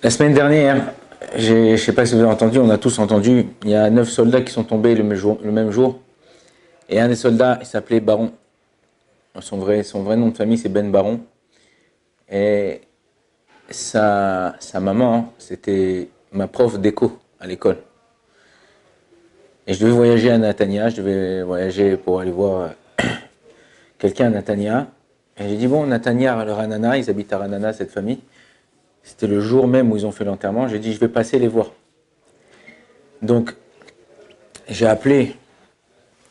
La semaine dernière, je ne sais pas si vous avez entendu, on a tous entendu, il y a 9 soldats qui sont tombés le même jour. Et un des soldats, il s'appelait Baron. Son vrai nom de famille, c'est Ben Baron. Et sa maman, c'était ma prof d'éco à l'école. Et je devais voyager à Natania, je devais voyager pour aller voir quelqu'un à Natania. Et j'ai dit, bon, Natania, le Ranana, ils habitent à Ranana, cette famille. C'était le jour même où ils ont fait l'enterrement. J'ai dit, je vais passer les voir. Donc, j'ai appelé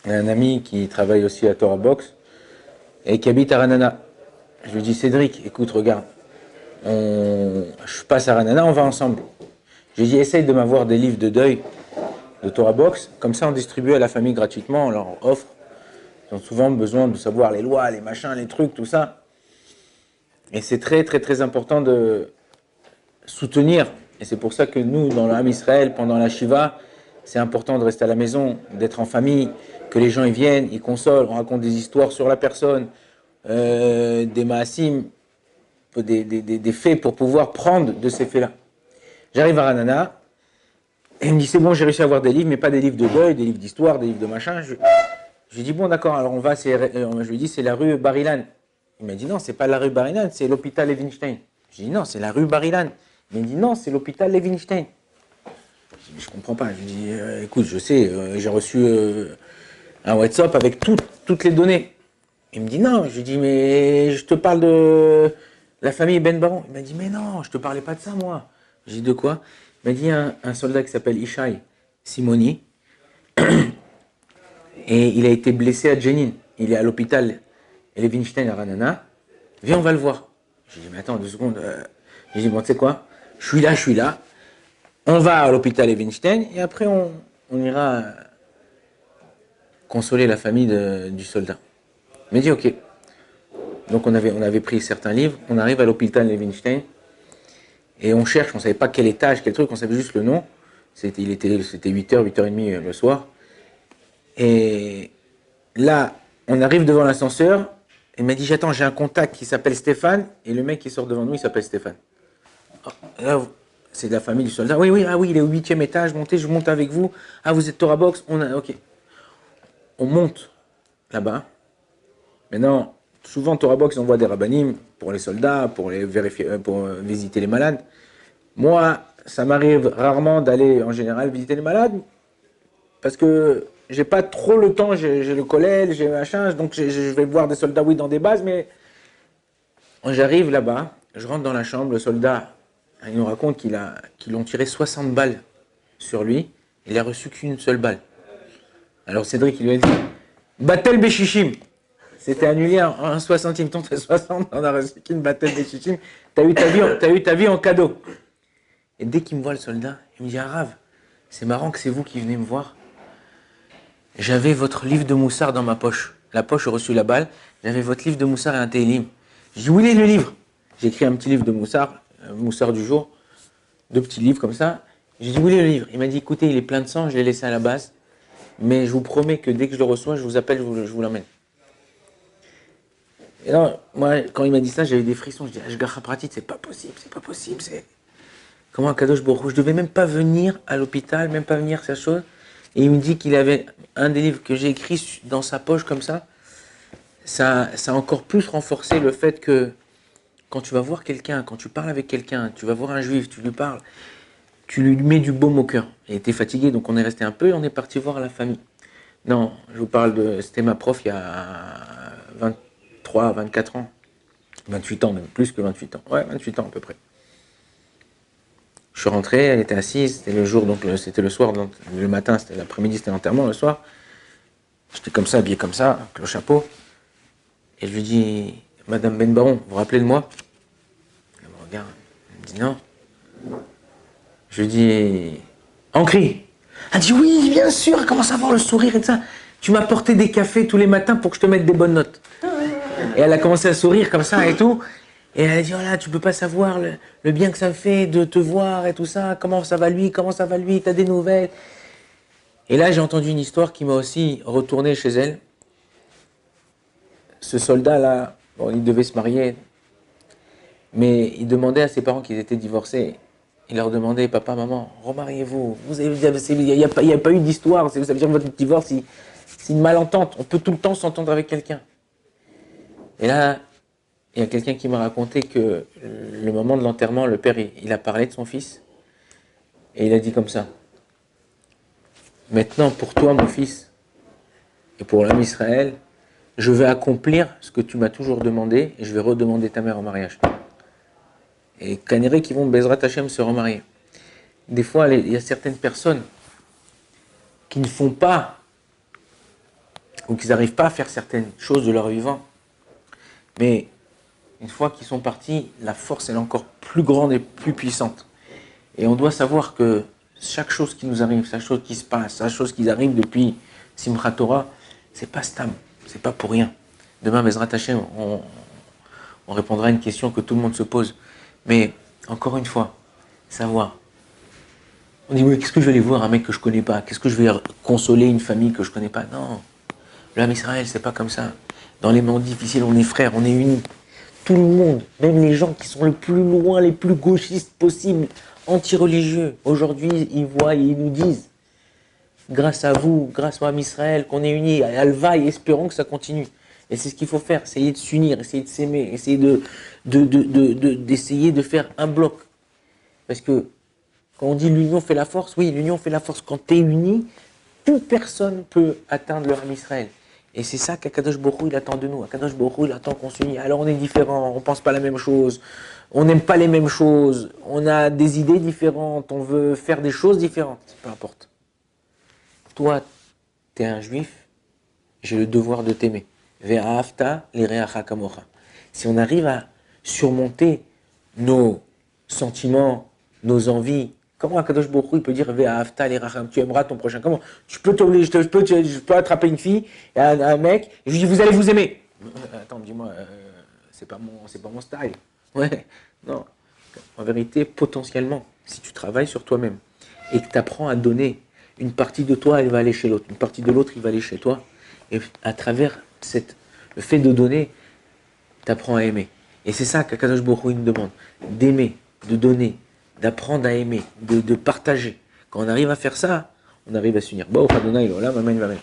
un ami qui travaille aussi à Torah Box et qui habite à Ranana. Je lui dis, Cédric, écoute, regarde, je passe à Ranana, on va ensemble. Je lui dis, essaye de m'avoir des livres de deuil de Torah Box, comme ça on distribue à la famille gratuitement, on leur offre. Ils ont souvent besoin de savoir les lois, les machins, les trucs, tout ça. Et c'est très très très important de soutenir. Et c'est pour ça que nous, dans l'âme Israël, pendant la Shiva, c'est important de rester à la maison, d'être en famille, que les gens ils viennent, ils consolent, on raconte des histoires sur la personne, des maasim, des faits pour pouvoir prendre de ces faits-là. J'arrive à Ranana, et il me dit c'est bon, j'ai réussi à avoir des livres, mais pas des livres de deuil, des livres d'histoire, des livres de machin. Je lui dis bon d'accord, alors on va, je lui dis c'est la rue Bar-Ilan. Il m'a dit non, c'est pas la rue Bar-Ilan, c'est l'hôpital Levinstein. Je lui dis non, c'est la rue Bar-Ilan. Il me dit non, c'est l'hôpital Levinstein. Je comprends pas. Je lui dis écoute, je sais, j'ai reçu un WhatsApp avec toutes les données. Il me dit non, je lui dis mais je te parle de la famille Ben Baron. Il m'a dit mais non, je te parlais pas de ça moi. J'ai dit de quoi? Il m'a dit un soldat qui s'appelle Ishai Simoni et il a été blessé à Jenin. Il est à l'hôpital Levinstein à Ranana. Viens, on va le voir. J'ai dit mais attends 2 secondes. J'ai dit bon tu sais quoi? Je suis là. On va à l'hôpital Levinstein et après on ira consoler la famille du soldat. Il m'a dit ok. Donc on avait pris certains livres, on arrive à l'hôpital Levinstein et on cherche, on ne savait pas quel étage, quel truc, on savait juste le nom. C'était 8h, 8h30 le soir. Et là, on arrive devant l'ascenseur, et il m'a dit j'attends, j'ai un contact qui s'appelle Stéphane, et le mec qui sort devant nous, il s'appelle Stéphane. Là, c'est de la famille du soldat. Oui, oui, ah oui, il est au 8e étage, montez, je monte avec vous. Ah, vous êtes Torah Box, ok. On monte là-bas. Maintenant, souvent, Torah Box envoie des rabbinim pour les soldats, pour visiter les malades. Moi, ça m'arrive rarement d'aller en général visiter les malades parce que j'ai pas trop le temps. J'ai le collège, j'ai machin, donc je vais voir des soldats, oui, dans des bases, mais quand j'arrive là-bas, je rentre dans la chambre, le soldat, il nous raconte qu'ils l'ont tiré 60 balles sur lui, il a reçu qu'une seule balle. Alors Cédric, il lui a dit Batel Béchichim. C'était annulé en 60e. Ton fait 60, on a reçu qu'une Batel Béchichim. T'as eu ta vie en cadeau. Et dès qu'il me voit le soldat, il me dit Arav, c'est marrant que c'est vous qui venez me voir. J'avais votre livre de Moussard dans ma poche. La poche, j'ai reçu la balle. J'avais votre livre de Moussard et un Télim. J'ai dit où est le livre? J'ai écrit un petit livre de Moussard, Moussard du jour, 2 petits livres comme ça. J'ai dit où est le livre? Il m'a dit écoutez, il est plein de sang, je l'ai laissé à la base. Mais je vous promets que dès que je le reçois, je vous appelle, je vous l'emmène. Et là, moi, quand il m'a dit ça, j'avais des frissons. Je dis, Ashgacha Pratit, c'est pas possible. Comment un Kadosh Baruch Hu, je devais même pas venir à l'hôpital, même pas venir cette chose. Et il me dit qu'il avait un des livres que j'ai écrit dans sa poche comme ça. Ça a encore plus renforcé le fait que quand tu vas voir quelqu'un, quand tu parles avec quelqu'un, tu vas voir un juif, tu lui parles, tu lui mets du baume au cœur. Il était fatigué, donc on est resté un peu et on est parti voir la famille. Non, je vous parle c'était ma prof il y a 23, 24 ans. 28 ans, même plus que 28 ans. Ouais, 28 ans à peu près. Je suis rentré, elle était assise, c'était le jour, donc c'était le soir, donc le matin, c'était l'après-midi, c'était l'enterrement, le soir. J'étais comme ça, habillé comme ça, avec le chapeau. Et je lui dis, Madame Ben Baron, vous vous rappelez de moi? Elle me regarde, elle me dit non. Je lui dis, Ancri. Elle dit oui, bien sûr, elle commence à avoir le sourire et tout ça. Tu m'as porté des cafés tous les matins pour que je te mette des bonnes notes. Et elle a commencé à sourire comme ça et tout. Et elle a dit, voilà, tu peux pas savoir le bien que ça me fait de te voir et tout ça. Comment ça va lui, t'as des nouvelles. Et là, j'ai entendu une histoire qui m'a aussi retourné chez elle. Ce soldat-là, bon, il devait se marier, mais il demandait à ses parents qu'ils étaient divorcés. il leur demandait, papa, maman, remariez-vous. Il n'y a pas eu d'histoire. Ça veut dire que votre divorce, c'est une malentente. On peut tout le temps s'entendre avec quelqu'un. Et là, il y a quelqu'un qui m'a raconté que le moment de l'enterrement, le père, il a parlé de son fils. Et il a dit comme ça. Maintenant, pour toi, mon fils, et pour l'homme Israël, je vais accomplir ce que tu m'as toujours demandé et je vais redemander ta mère en mariage. Et Kaniré qui vont Bezrat Hashem se remarier. Des fois, il y a certaines personnes qui ne font pas ou qui n'arrivent pas à faire certaines choses de leur vivant. Mais une fois qu'ils sont partis, la force elle est encore plus grande et plus puissante. Et on doit savoir que chaque chose qui nous arrive, chaque chose qui se passe, chaque chose qui arrive depuis Simchat Torah, c'est pas stam, c'est pas pour rien. Demain, Bezrat Hashem, on répondra à une question que tout le monde se pose. Mais encore une fois, savoir. On dit, oui, qu'est-ce que je vais aller voir un mec que je connais pas? Qu'est-ce que je vais consoler une famille que je connais pas? Non. L'homme Israël, c'est pas comme ça. Dans les moments difficiles, on est frères, on est unis. Tout le monde, même les gens qui sont le plus loin, les plus gauchistes possibles, anti-religieux, aujourd'hui, ils voient et ils nous disent, grâce à vous, grâce au Ham Israël, qu'on est unis, Alva, et espérons que ça continue. Et c'est ce qu'il faut faire, essayer de s'unir, essayer de s'aimer, essayer d'essayer de faire un bloc. Parce que quand on dit l'union fait la force, oui, l'union fait la force. Quand tu es uni, toute personne peut atteindre le Ham Israël. Et c'est ça qu'Akadosh Baruch Hu, il attend de nous. Akadosh Baruch Hu, il attend qu'on s'unisse. Alors on est différents, on ne pense pas la même chose, on n'aime pas les mêmes choses, on a des idées différentes, on veut faire des choses différentes, peu importe. Toi, tu es un juif, j'ai le devoir de t'aimer. Ve'ahavta lireacha kamocha. Si on arrive à surmonter nos sentiments, nos envies, comment Akadosh Baruch Hu, il peut dire Ve'ahavta lireacha, tu aimeras ton prochain? Comment? Tu peux t'obliger, je peux attraper une fille et un mec, et je lui dis vous allez vous aimer. Attends, dis-moi, c'est pas mon style. Ouais, non. En vérité, potentiellement, si tu travailles sur toi-même et que tu apprends à donner, une partie de toi, elle va aller chez l'autre, une partie de l'autre, il va aller chez toi. Et à travers le fait de donner, tu apprends à aimer. Et c'est ça qu'Akadosh Baruch Hu nous demande, d'aimer, de donner, d'apprendre à aimer, de partager. Quand on arrive à faire ça, on arrive à s'unir. Bon, Adonai, là, Amen, Amen.